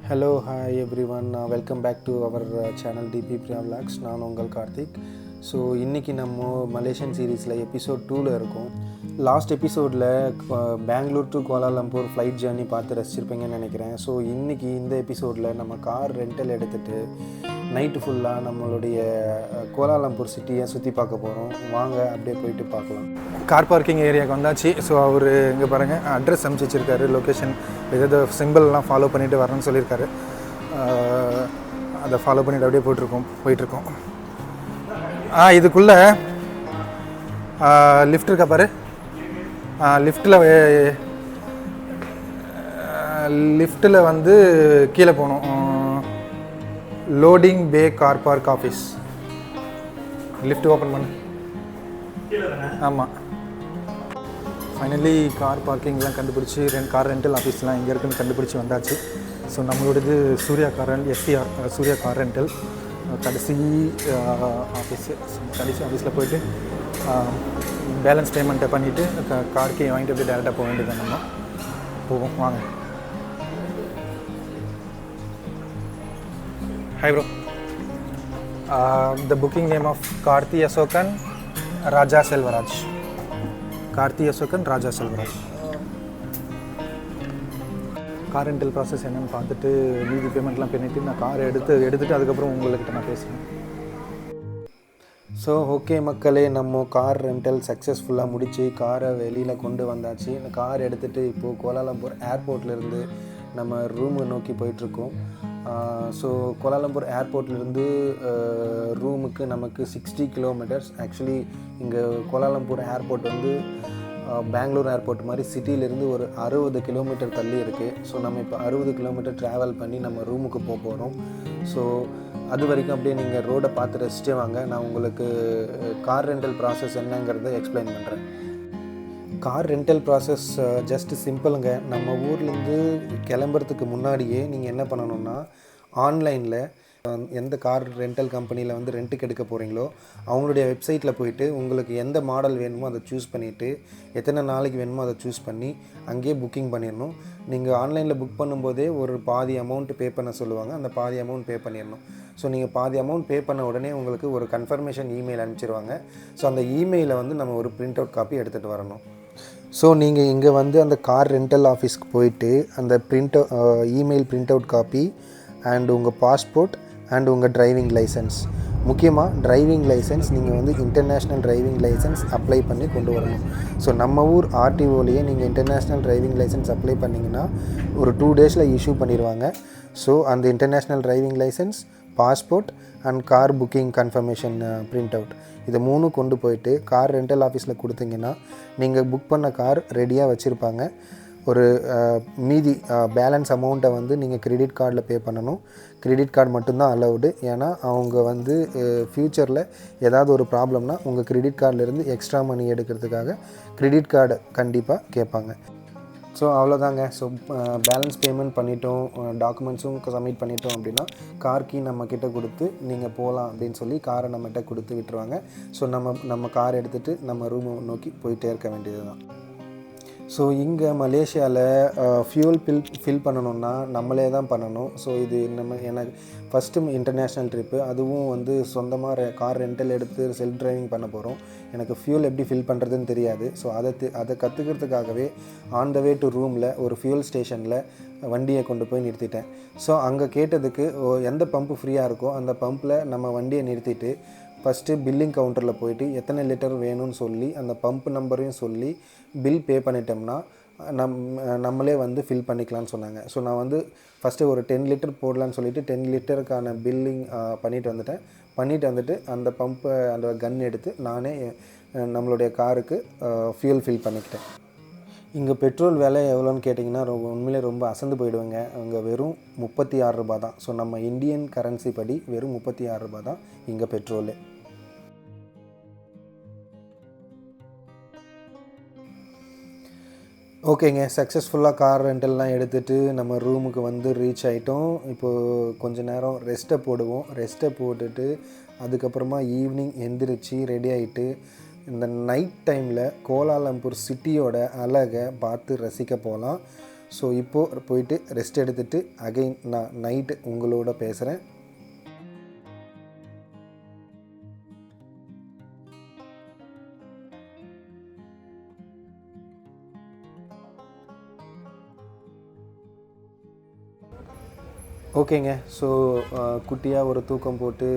Hello hi everyone, welcome back to our channel DP Priya vlogs. நான் உங்கள் Karthik. So இன்றைக்கி நம்ம மலேசியன் சீரீஸில் எபிசோட் 2ல் இருக்கோம். லாஸ்ட் எபிசோடில் Bangalore to Kuala Lumpur flight journey பார்த்து ரசிச்சிருப்பீங்கன்னு நினைக்கிறேன். ஸோ இன்றைக்கி இந்த எபிசோடில் நம்ம கார் ரெண்டல் எடுத்துகிட்டு நைட்டு ஃபுல்லாக நம்மளுடைய கோலாலம்பூர் சிட்டியை சுற்றி பார்க்க போகிறோம். வாங்க அப்படியே போயிட்டு பார்க்கலாம். கார் பார்க்கிங் ஏரியாவுக்கு வந்தாச்சு. ஸோ அவர் இங்கே பாருங்கள் அட்ரஸ் அனுப்பிச்சி வச்சுருக்காரு. லொக்கேஷன் ஏதாவது சிம்பிள்லாம் ஃபாலோ பண்ணிவிட்டு வரணும்னு சொல்லியிருக்காரு. அதை ஃபாலோ பண்ணிவிட்டு அப்படியே போயிட்டுருக்கோம். இதுக்குள்ளே லிஃப்ட் இருக்கா பாரு. லிஃப்ட்டில் வந்து கீழே போகணும். Loading bay car park office. Lift open பண்ணு. ஆமாம், ஃபைனலி கார் பார்க்கிங்லாம் கண்டுபிடிச்சி கார் ரெண்டல் ஆஃபீஸ்லாம் எங்கே இருக்குன்னு கண்டுபிடிச்சி வந்தாச்சு. ஸோ நம்மளோடது Surya car SCR Surya car rental கடைசி ஆஃபீஸில் போய்ட்டு பேலன்ஸ் பேமெண்ட்டை பண்ணிவிட்டு கார் கீ வாங்கிட்டு அப்படியே டேரெக்டாக போக வேண்டியது. நம்ம போவோம் வாங்க. Hi bro, the booking name of Karthi Asokan Raja Selvaraj. Karthi Asokan Raja Selvaraj. Car rental process என்னென்னு பார்த்துட்டு மீதி பேமெண்ட்லாம் பண்ணிவிட்டு நான் காரை எடுத்துகிட்டு அதுக்கப்புறம் உங்கள்கிட்ட நான் பேசுகிறேன். ஸோ ஓகே மக்களே, நம்ம கார் ரெண்டல் சக்ஸஸ்ஃபுல்லாக முடித்து காரை வெளியில் கொண்டு வந்தாச்சு. இந்த கார் எடுத்துகிட்டு இப்போது கோலாலம்பூர் ஏர்போர்ட்லேருந்து நம்ம ரூமை நோக்கி போயிட்டுருக்கோம். ஸோ கோலாலம்பூர் ஏர்போர்ட்லேருந்து ரூமுக்கு நமக்கு 60 கிலோமீட்டர்ஸ். ஆக்சுவலி இங்கே கோலாலம்பூர் ஏர்போர்ட் வந்து பெங்களூர் ஏர்போர்ட் மாதிரி சிட்டியிலேருந்து ஒரு 60 கிலோமீட்டர் தள்ளி இருக்குது. ஸோ நம்ம இப்போ 60 கிலோமீட்டர் ட்ராவல் பண்ணி நம்ம ரூமுக்கு போகிறோம். ஸோ அது வரைக்கும் அப்படியே நீங்கள் ரோடை பார்த்து ரசிச்சே வாங்க. நான் உங்களுக்கு கார் ரெண்டல் ப்ராசஸ் என்னங்கிறத எக்ஸ்பிளைன் பண்ணுறேன். கார் ரெண்டல் ப்ராசஸ் ஜஸ்ட் சிம்பிளுங்க. நம்ம ஊர்லேருந்து கிளம்புறதுக்கு முன்னாடியே நீங்கள் என்ன பண்ணணுன்னா, ஆன்லைனில் எந்த கார் ரெண்டல் கம்பெனியில் வந்து ரெண்ட்டுக்கு எடுக்க போகிறீங்களோ அவங்களுடைய வெப்சைட்டில் போயிட்டு உங்களுக்கு எந்த மாடல் வேணுமோ அதை சூஸ் பண்ணிவிட்டு எத்தனை நாளைக்கு வேணுமோ அதை சூஸ் பண்ணி அங்கேயே புக்கிங் பண்ணிடணும். நீங்கள் ஆன்லைனில் புக் பண்ணும்போதே ஒரு பாதி அமௌண்ட் பே பண்ண சொல்லுவாங்க. அந்த பாதி அமௌண்ட் பே பண்ணிடணும். ஸோ நீங்கள் பாதி அமௌண்ட் பே பண்ண உடனே உங்களுக்கு ஒரு கன்ஃபர்மேஷன் இமெயில் அனுப்பிச்சிருவாங்க. ஸோ அந்த இமெயிலை வந்து நம்ம ஒரு பிரிண்ட் அவுட் காப்பி எடுத்துகிட்டு வரணும். ஸோ நீங்கள் இங்கே வந்து அந்த கார் ரெண்டல் ஆஃபீஸ்க்கு போயிட்டு அந்த email print out copy and உங்கள் பாஸ்போர்ட் அண்ட் உங்கள் டிரைவிங் லைசன்ஸ், முக்கியமாக டிரைவிங் லைசன்ஸ் நீங்கள் வந்து இன்டர்நேஷ்னல் டிரைவிங் லைசன்ஸ் அப்ளை பண்ணி கொண்டு வரணும். ஸோ நம்ம ஊர் ஆர்டிஓலேயே நீங்கள் இன்டர்நேஷ்னல் டிரைவிங் லைசன்ஸ் அப்ளை பண்ணிங்கன்னா ஒரு 2 டேஸில் இஷ்யூ பண்ணிடுவாங்க. ஸோ அந்த international driving license, passport and car booking confirmation print out, இது 3 கொண்டு போயிட்டு கார் ரெண்டல் ஆஃபீஸில் கொடுத்தீங்கன்னா நீங்கள் புக் பண்ண கார் ரெடியாக வச்சுருப்பாங்க. ஒரு மீதி பேலன்ஸ் அமௌண்ட்டை வந்து நீங்கள் கிரெடிட் கார்டில் பே பண்ணணும். கிரெடிட் கார்டு மட்டும்தான் அலவுடு. ஏன்னா அவங்க வந்து ஃப்யூச்சரில் ஏதாவது ஒரு ப்ராப்ளம்னா உங்கள் கிரெடிட் கார்டிலேருந்து எக்ஸ்ட்ரா மணி எடுக்கிறதுக்காக கிரெடிட் கார்டு கண்டிப்பாக கேட்பாங்க. ஸோ அவ்வளோதாங்க. ஸோ பேலன்ஸ் பேமெண்ட் பண்ணிட்டோம், டாக்குமெண்ட்ஸும் சப்மிட் பண்ணிட்டோம் அப்படின்னா கார் கீ நம்மக்கிட்ட கொடுத்து நீங்கள் போகலாம் அப்படின்னு சொல்லி காரை நம்மகிட்ட கொடுத்து விட்டுருவாங்க. ஸோ நம்ம கார் எடுத்துகிட்டு நம்ம ரூமை நோக்கி போயிட்டே இருக்க வேண்டியது தான். ஸோ இங்கே மலேசியாவில் ஃபியூல் ஃபில் பண்ணணுன்னா நம்மளே தான் பண்ணணும். ஸோ இது எனக்கு ஃபஸ்ட்டு இன்டர்நேஷ்னல் ட்ரிப்பு, அதுவும் வந்து சொந்தமாக கார் ரெண்டல் எடுத்து செல்ஃப் டிரைவிங் பண்ண போகிறோம். எனக்கு ஃபியூல் எப்படி ஃபில் பண்ணுறதுன்னு தெரியாது. ஸோ அதை கற்றுக்கிறதுக்காகவே ஆன் த வே டு ரூமில் ஒரு ஃபியூல் ஸ்டேஷனில் வண்டியை கொண்டு போய் நிறுத்திட்டேன். ஸோ அங்கே கேட்டதுக்கு எந்த பம்பு ஃப்ரீயாக இருக்கோ அந்த பம்பில் நம்ம வண்டியை நிறுத்திட்டு ஃபஸ்ட்டு பில்லிங் கவுண்டரில் போயிட்டு எத்தனை லிட்டர் வேணும்னு சொல்லி அந்த பம்ப் நம்பரையும் சொல்லி பில் பே பண்ணிட்டோம்னா நம்மளே வந்து ஃபில் பண்ணிக்கலான்னு சொன்னாங்க. ஸோ நான் வந்து ஃபஸ்ட்டு ஒரு 10 லிட்டர் போடலான்னு சொல்லிவிட்டு 10 லிட்டருக்கான பில்லிங் பண்ணிட்டு வந்துட்டு அந்த பம்பை அந்த கன் எடுத்து நானே நம்மளுடைய காருக்கு ஃபியூல் ஃபில் பண்ணிக்கிட்டேன். இங்கே பெட்ரோல் விலை எவ்வளோன்னு கேட்டிங்கன்னா உண்மையிலே ரொம்ப அசந்து போயிடுவேங்க. அங்கே வெறும் 36 ரூபா தான். ஸோ நம்ம இந்தியன் கரன்சி படி வெறும் 36 ரூபா தான் இங்கே பெட்ரோலு. ஓகேங்க, சக்ஸஸ்ஃபுல்லாக கார் ரெண்டல்லாம் எடுத்துகிட்டு நம்ம ரூமுக்கு வந்து ரீச் ஆகிட்டோம். இப்போது கொஞ்சம் நேரம் ரெஸ்ட்டை போட்டுட்டு அதுக்கப்புறமா ஈவினிங் எந்திரிச்சு ரெடி ஆகிட்டு இந்த நைட் டைமில் கோலாலம்பூர் சிட்டியோட அழகை பார்த்து ரசிக்க போகலாம். ஸோ இப்போது போயிட்டு ரெஸ்ட் எடுத்துகிட்டு அகைன் நான் நைட்டு உங்களோட பேசுகிறேன். ஓகேங்க. ஸோ குட்டியாக ஒரு தூக்கம் போட்டு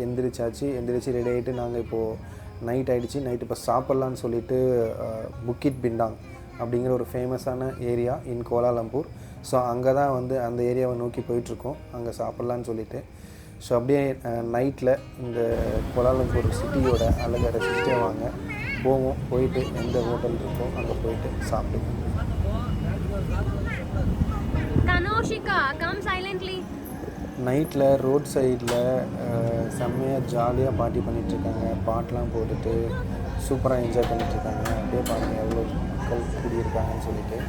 எந்திரிச்சு ரெடி ஆகிட்டு நாங்கள் இப்போது நைட் ஆகிடுச்சு. நைட்டு இப்போ சாப்பிட்லான்னு சொல்லிட்டு புக்கிட் பிண்டாங் அப்படிங்கிற ஒரு ஃபேமஸான ஏரியா இன் கோலாலம்பூர். ஸோ அங்கே தான் வந்து அந்த ஏரியாவை நோக்கி போயிட்டுருக்கோம், அங்கே சாப்பிட்லான்னு சொல்லிட்டு. ஸோ அப்படியே நைட்டில் இந்த கோலாலம்பூர் சிட்டியோட அழகை ரசிச்சிட்டே வாங்க போவோம். போயிட்டு எந்த ஹோட்டல் இருக்கோ அங்கே போயிட்டு சாப்பிட்டு நைட்டில் ரோட் சைடில் செம்மையாக ஜாலியாக பார்ட்டி பண்ணிகிட்ருக்காங்க. பாட்டெலாம் போட்டுட்டு சூப்பராக என்ஜாய் பண்ணிகிட்ருக்காங்க. அப்படியே பாருங்கள் எவ்வளோ மக்கள் கூடியிருக்காங்கன்னு சொல்லிட்டு.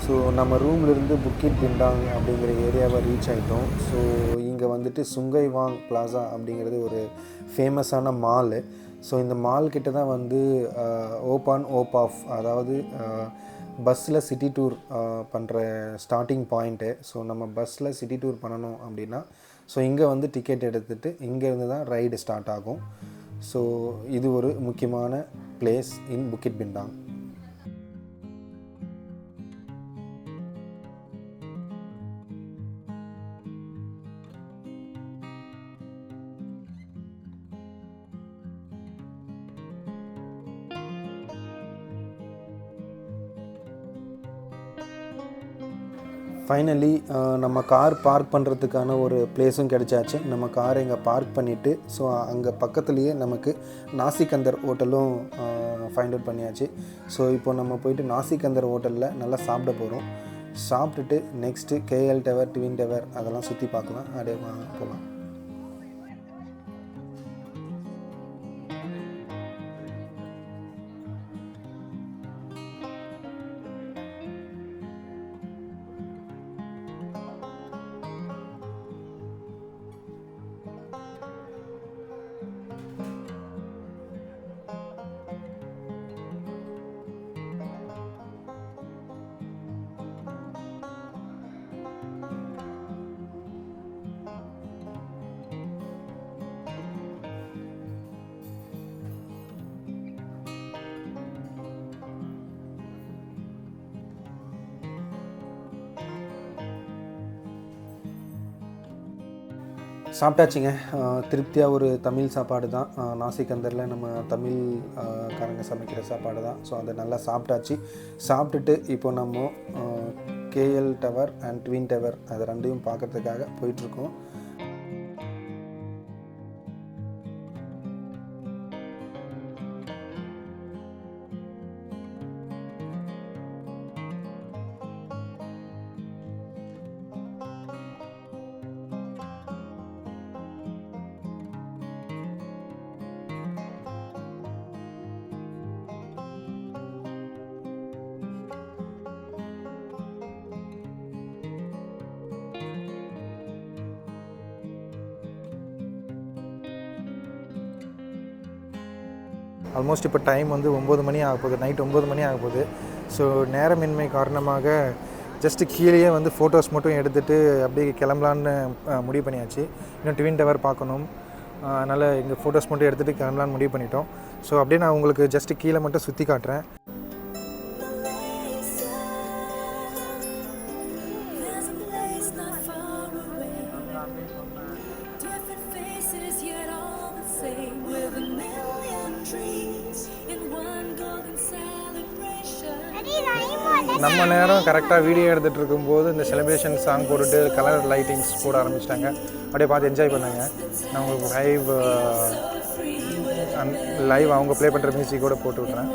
ஸோ நம்ம ரூம்லேருந்து புக்கிட் பிண்டாங் அப்படிங்கிற ஏரியாவை ரீச் ஆகிட்டோம். ஸோ இங்கே வந்துட்டு சுங்கை வாங் பிளாசா அப்படிங்கிறது ஒரு ஃபேமஸான மாலு. ஸோ இந்த மால் கிட்ட தான் வந்து ஓப் ஆன் ஓப் ஆஃப், அதாவது பஸ்ஸில் சிட்டி டூர் பண்ணுற ஸ்டார்டிங் பாயிண்ட்டு. ஸோ நம்ம பஸ்ஸில் சிட்டி டூர் பண்ணணும் அப்படின்னா ஸோ இங்கே வந்து டிக்கெட் எடுத்துகிட்டு இங்கேருந்து தான் ரைடு ஸ்டார்ட் ஆகும். ஸோ இது ஒரு முக்கியமான பிளேஸ் இன் புக்கிட் பிண்டாங். ஃபைனலி நம்ம கார் பார்க் பண்ணுறதுக்கான ஒரு பிளேஸும் கிடச்சாச்சு. நம்ம காரை இங்கே பார்க் பண்ணிவிட்டு ஸோ அங்கே பக்கத்துலேயே நமக்கு நாசிகந்தர் ஹோட்டலும் ஃபைண்ட் அவுட் பண்ணியாச்சு. ஸோ இப்போ நம்ம போயிட்டு நாசிகந்தர் ஹோட்டலில் நல்லா சாப்பிட போகிறோம். சாப்பிட்டுட்டு next KL tower, twin tower அதெல்லாம் சுற்றி பார்க்கலாம். அப்படியே போகலாம். சாப்பிட்டாச்சுங்க. திருப்தியாக ஒரு தமிழ் சாப்பாடு தான். நாசிகந்தரில் நம்ம தமிழ் காரங்க சமைக்கிற சாப்பாடு தான். ஸோ அதை நல்லா சாப்பிட்டாச்சு. சாப்பிட்டுட்டு இப்போ நம்ம KL tower and twin tower அது ரெண்டையும் பார்க்குறதுக்காக போயிட்டுருக்கோம். ஆல்மோஸ்ட் இப்போ டைம் வந்து 9 மணி ஆக போகுது, நைட் 9 மணி ஆக போகுது. ஸோ நேரமின்மை காரணமாக ஜஸ்ட்டு கீழேயே வந்து ஃபோட்டோஸ் மட்டும் எடுத்துகிட்டு அப்படியே கிளம்பலான்னு முடிவு பண்ணியாச்சு. இன்னும் ட்வின் டவர் பார்க்கணும், அதனால் இங்கே ஃபோட்டோஸ் மட்டும் எடுத்துகிட்டு கிளம்பலான்னு முடிவு பண்ணிட்டோம். ஸோ அப்படியே நான் உங்களுக்கு ஜஸ்ட்டு கீழே மட்டும் சுற்றி காட்டுறேன். நம்ம நேரம் கரெக்டாக வீடியோ எடுத்துகிட்டு இருக்கும்போது இந்த செலிப்ரேஷன் சாங் போட்டுட்டு கலர் லைட்டிங்ஸ் போட ஆரம்பிச்சிட்டாங்க. அப்படியே பார்த்து என்ஜாய் பண்ணாங்க. நான் உங்களுக்கு லைவ் லைவ் அவங்க ப்ளே பண்ணுற மியூசிக்கோடு போட்டு விட்றேன்.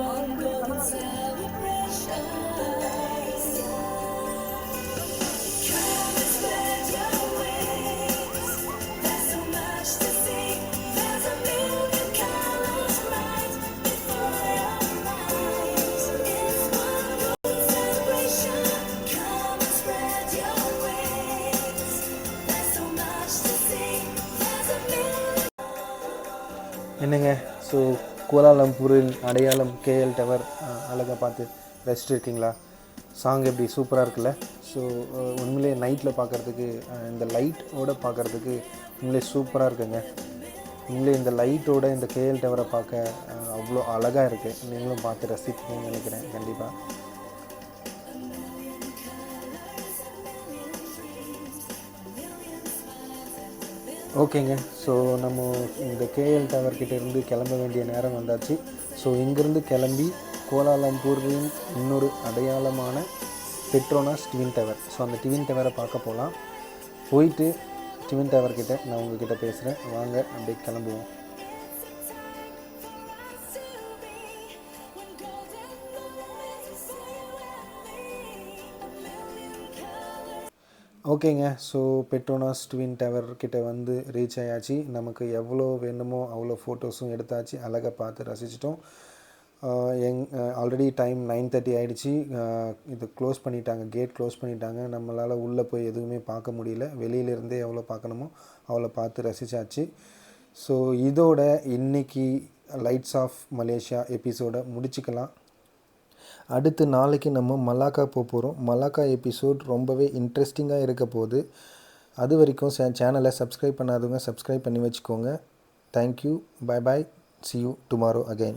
என்னங்க, ஸோ கோலாலம்பூரில் அடையாளம் கேஎல் டவர் அழகாக பார்த்து ரசிச்சுட்டு இருக்கீங்களா? சாங் எப்படி சூப்பராக இருக்குல்ல? ஸோ உண்மையிலே நைட்டில் பார்க்குறதுக்கு இந்த லைட்டோடு பார்க்குறதுக்கு உண்மையிலே சூப்பராக இருக்குங்க. உண்மையிலே இந்த லைட்டோட இந்த கேஎல் டவரை பார்க்க அவ்வளோ அழகாக இருக்குது. நீங்களும் பார்த்து ரசிப்பீங்கன்னு நினைக்கிறேன் கண்டிப்பாக. ஓகேங்க, ஸோ நம்ம இந்த கேஎல் டவர்கிட்ட இருந்து கிளம்ப வேண்டிய நேரம் வந்தாச்சு. ஸோ இங்கேருந்து கிளம்பி கோலாலம்பூரின் இன்னொரு அடையாளமான பெட்ரோனாஸ் ட்வின் டவர், ஸோ அந்த ட்வின் டவரை பார்க்க போகலாம். போயிட்டு ட்வின் டவர்கிட்ட நான் உங்ககிட்ட பேசுகிறேன். வாங்க அப்படியே கிளம்புவோம். ஓகேங்க, ஸோ பெட்ரோனாஸ் ட்வின் டவர் கிட்ட வந்து ரீச் ஆயாச்சு. நமக்கு எவ்வளோ வேணுமோ அவ்வளோ ஃபோட்டோஸும் எடுத்தாச்சு, அழகாக பார்த்து ரசிச்சிட்டோம். ஆல்ரெடி டைம் 9:30 ஆகிடுச்சு. இது க்ளோஸ் பண்ணிட்டாங்க, கேட் க்ளோஸ் பண்ணிட்டாங்க. நம்மளால் உள்ளே போய் எதுவுமே பார்க்க முடியல. வெளியிலேருந்தே எவ்வளோ பார்க்கணுமோ அவ்வளோ பார்த்து ரசித்தாச்சு. ஸோ இதோட இன்றைக்கி லைட்ஸ் ஆஃப் மலேசியா எபிசோடை முடிச்சுக்கலாம். அடுத்து நாளைக்கு நம்ம மலாக்கா போகிறோம். மலாக்கா எபிசோட் ரொம்பவே இன்ட்ரெஸ்டிங்காக இருக்க போகுது. அது வரைக்கும் சேனலை சப்ஸ்கிரைப் பண்ணாதவங்க சப்ஸ்கிரைப் பண்ணி வச்சுக்கோங்க. Thank you, bye bye, see you tomorrow again.